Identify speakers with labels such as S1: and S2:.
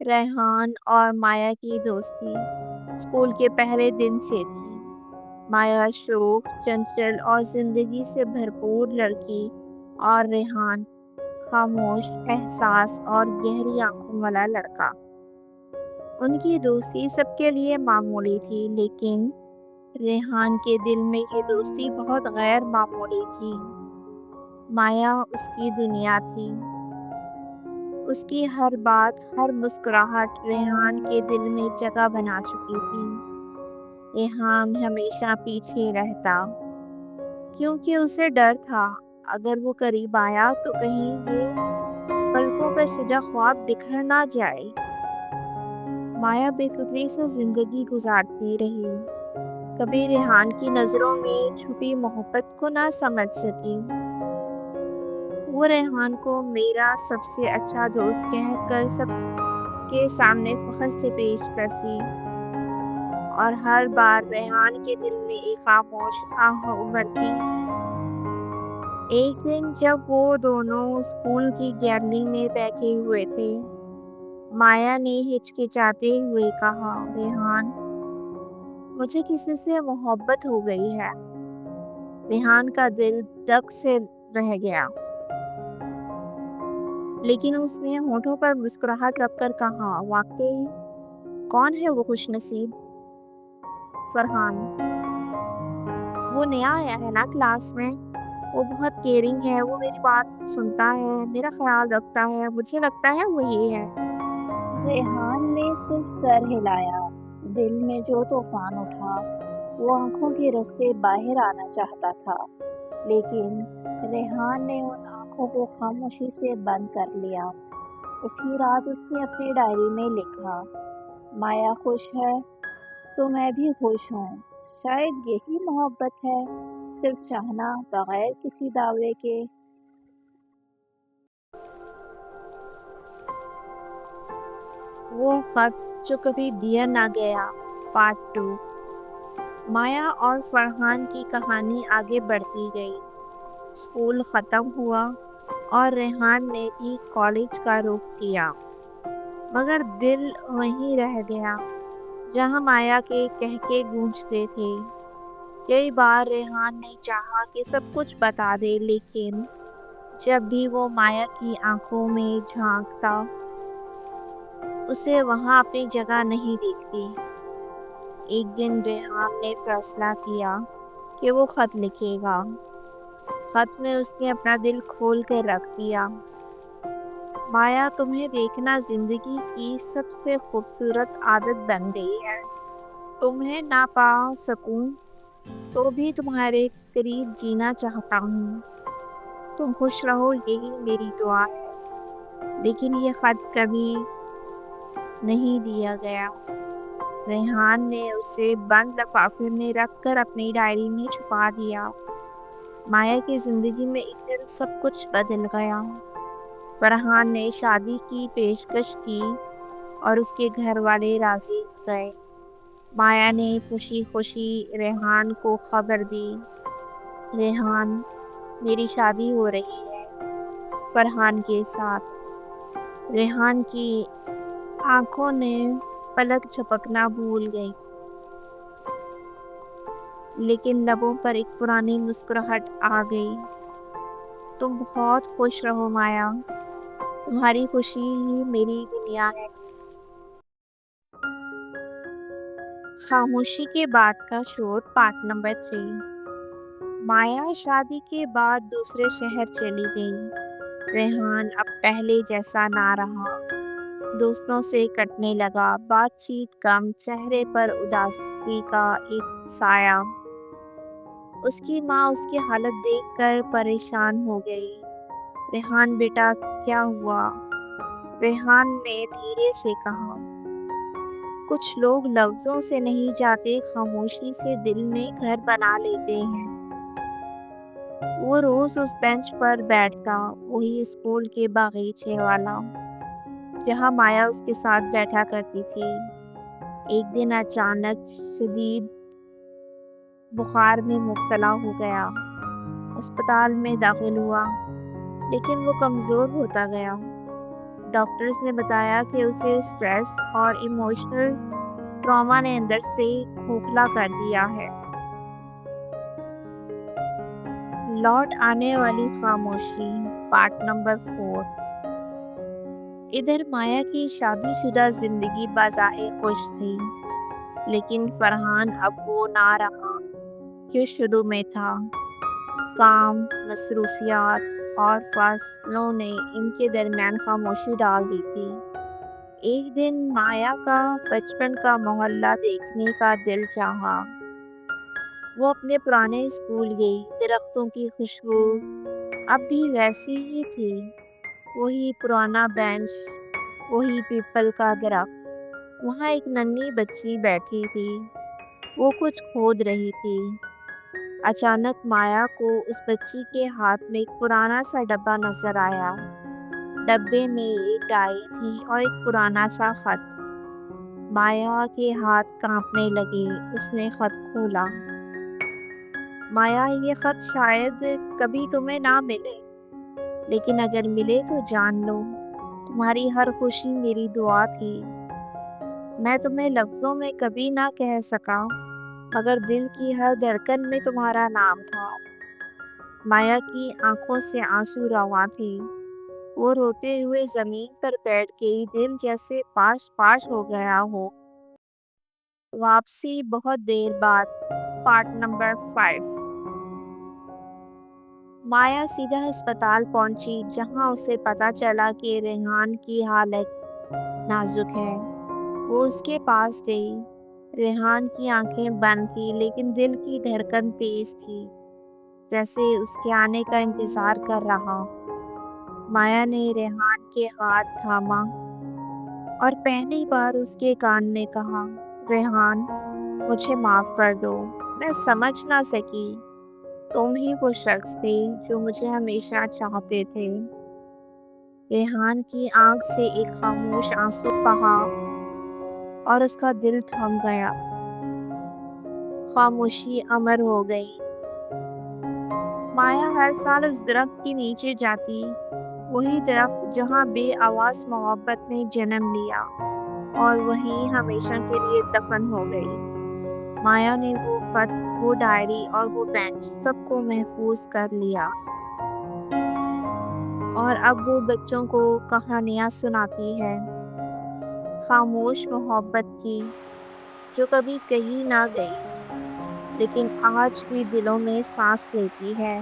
S1: ریحان اور مایا کی دوستی اسکول کے پہلے دن سے تھی۔ مایا شوق، چنچل اور زندگی سے بھرپور لڑکی، اور ریحان خاموش، احساس اور گہری آنکھوں والا لڑکا۔ ان کی دوستی سب کے لیے معمولی تھی، لیکن ریحان کے دل میں یہ دوستی بہت غیر معمولی تھی۔ مایا اس کی دنیا تھی۔ اس کی ہر بات، ہر مسکراہٹ ریحان کے دل میں جگہ بنا چکی تھی۔ ریحان ہمیشہ پیچھے رہتا، کیونکہ اسے ڈر تھا اگر وہ قریب آیا تو کہیں یہ پلکوں پر سجا خواب بکھر نہ جائے۔ مایا بے فکری سے زندگی گزارتی رہی، کبھی ریحان کی نظروں میں چھپی محبت کو نہ سمجھ سکی۔ وہ ریحان کو میرا سب سے اچھا دوست کہہ کر سب کے سامنے فخر سے پیش کرتی، اور ہر بار ریحان کے دل میں ایک خاموش آہ ابھرتی۔ ایک دن جب وہ دونوں اسکول کی گیلری میں بیٹھے ہوئے تھے، مایا نے ہچکچاتے ہوئے کہا، ریحان، مجھے کسی سے محبت ہو گئی ہے۔ ریحان کا دل دھک سے رہ گیا، لیکن اس نے ہونٹوں پر مسکراہٹ رکھ کر کہا، واقعی؟ کون ہے وہ خوش نصیب؟ فرحان، وہ نیا آیا ہے نا کلاس میں، وہ بہت کیئرنگ ہے، وہ میری بات سنتا ہے، میرا خیال رکھتا ہے، مجھے لگتا ہے وہی ہے۔
S2: ریحان نے صرف سر ہلایا۔ دل میں جو طوفان اٹھا، وہ آنکھوں کے رستے باہر آنا چاہتا تھا، لیکن ریحان نے ان آنکھوں کو خاموشی سے بند کر لیا۔ اسی رات اس نے اپنی ڈائری میں لکھا، مایا خوش ہے تو میں بھی خوش ہوں۔ شاید یہی محبت ہے، صرف چاہنا بغیر کسی دعوے کے۔
S1: وہ خط جو کبھی دیا نہ گیا، پارٹ 2۔ مایا اور فرحان کی کہانی آگے بڑھتی گئی۔ اسکول ختم ہوا اور ریحان نے بھی کالج کا رخ کیا، مگر دل وہیں رہ گیا جہاں مایا کے کہکے گونجتے تھے۔ کئی بار ریحان نے چاہا کہ سب کچھ بتا دے، لیکن جب بھی وہ مایا کی آنکھوں میں جھانکتا، اسے وہاں اپنی جگہ نہیں دیکھتی۔ ایک دن ریحان نے فیصلہ کیا کہ وہ خط لکھے گا۔ خط میں اس نے اپنا دل کھول کر رکھ دیا، مایا، تمہیں دیکھنا زندگی کی سب سے خوبصورت عادت بن گئی ہے۔ تمہیں نہ پا سکوں تو بھی تمہارے قریب جینا چاہتا ہوں۔ تم خوش رہو، یہی میری دعا ہے۔ لیکن یہ خط کبھی نہیں دیا گیا۔ ریحان نے اسے بند لفافے میں رکھ کر اپنی ڈائری میں چھپا دیا۔ مایا کی زندگی میں ایک دن سب کچھ بدل گیا۔ فرحان نے شادی کی پیشکش کی اور اس کے گھر والے راضی ہو گئے۔ مایا نے خوشی خوشی ریحان کو خبر دی، ریحان، میری شادی ہو رہی ہے فرحان کے ساتھ۔ ریحان کی آنکھوں نے پلک جھپکنا بھول گئی، لیکن لبوں پر ایک پرانی مسکراہٹ آ گئی۔ تم بہت خوش رہو مایا، تمہاری خوشی ہی میری دنیا ہے۔ خاموشی کے بعد کا شور، پارٹ نمبر 3۔ مایا شادی کے بعد دوسرے شہر چلی گئی۔ ریحان اب پہلے جیسا نہ رہا، دوستوں سے کٹنے لگا، بات چیت کم، چہرے پر اداسی کا ایک سایہ۔ اس کی ماں اس کی حالت دیکھ کر پریشان ہو گئی۔ ریحان بیٹا، کیا ہوا؟ ریحان نے دھیرے سے کہا، کچھ لوگ لفظوں سے نہیں جاتے، خاموشی سے دل میں گھر بنا لیتے ہیں۔ وہ روز اس بینچ پر بیٹھتا، وہی اسکول کے باغیچے والا، جہاں مایا اس کے ساتھ بیٹھا کرتی تھی۔ ایک دن اچانک شدید بخار میں مبتلا ہو گیا، اسپتال میں داخل ہوا، لیکن وہ کمزور ہوتا گیا۔ ڈاکٹرز نے بتایا کہ اسے اسٹریس اور ایموشنل ٹراما نے اندر سے کھوکھلا کر دیا ہے۔ لوٹ آنے والی خاموشی، پارٹ نمبر 4۔ ادھر مایا کی شادی شدہ زندگی بظاہر خوش تھی، لیکن فرحان اب وہ نہ رہا جو شروع میں تھا۔ کام، مصروفیات اور فاصلوں نے ان کے درمیان خاموشی ڈال دی تھی۔ ایک دن مایا کا بچپن کا محلہ دیکھنے کا دل چاہا۔ وہ اپنے پرانے اسکول گئی۔ درختوں کی خوشبو اب بھی ویسی ہی تھی، وہی پرانا بینچ، وہی پیپل کا درخت۔ وہاں ایک ننھی بچی بیٹھی تھی، وہ کچھ کھود رہی تھی۔ اچانک مایا کو اس بچی کے ہاتھ میں ایک پرانا سا ڈبہ نظر آیا۔ ڈبے میں ایک ڈائری تھی اور ایک پرانا سا خط۔ مایا کے ہاتھ کانپنے لگے۔ اس نے خط کھولا۔ مایا، یہ خط شاید کبھی تمہیں نہ ملے، لیکن اگر ملے تو جان لو، تمہاری ہر خوشی میری دعا تھی۔ میں تمہیں لفظوں میں کبھی نہ کہہ سکا، مگر دل کی ہر دھڑکن میں تمہارا نام تھا۔ مایا کی آنکھوں سے آنسو رواں تھے۔ وہ روتے ہوئے زمین پر بیٹھ گئی، دل جیسے پاش پاش ہو گیا ہو۔ واپسی بہت دیر بعد، پارٹ نمبر 5۔ مایا سیدھا ہسپتال پہنچی، جہاں اسے پتا چلا کہ ریحان کی حالت نازک ہے۔ وہ اس کے پاس گئی۔ ریحان کی آنکھیں بند تھی، لیکن دل کی دھڑکن تیز تھی، جیسے اس کے آنے کا انتظار کر رہا۔ مایا نے ریحان کے ہاتھ تھاما اور پہلی بار اس کے کان میں کہا، ریحان، مجھے معاف کر دو، میں سمجھ نہ سکی۔ تم ہی وہ شخص تھے جو مجھے ہمیشہ چاہتے تھے۔ ریحان کی آنکھ سے ایک خاموش آنسو بہا اور اس کا دل تھم گیا۔ خاموشی امر ہو گئی۔ مایا ہر سال اس درخت کے نیچے جاتی، وہی درخت جہاں بے آواز محبت نے جنم لیا، اور وہیں ہمیشہ کے لیے دفن ہو گئی۔ مایا نے وہ خط، وہ ڈائری اور وہ بینچ، سب کو محفوظ کر لیا، اور اب وہ بچوں کو کہانیاں سناتی ہے، خاموش محبت کی، جو کبھی کہیں نہ گئی، لیکن آج بھی دلوں میں سانس لیتی ہے۔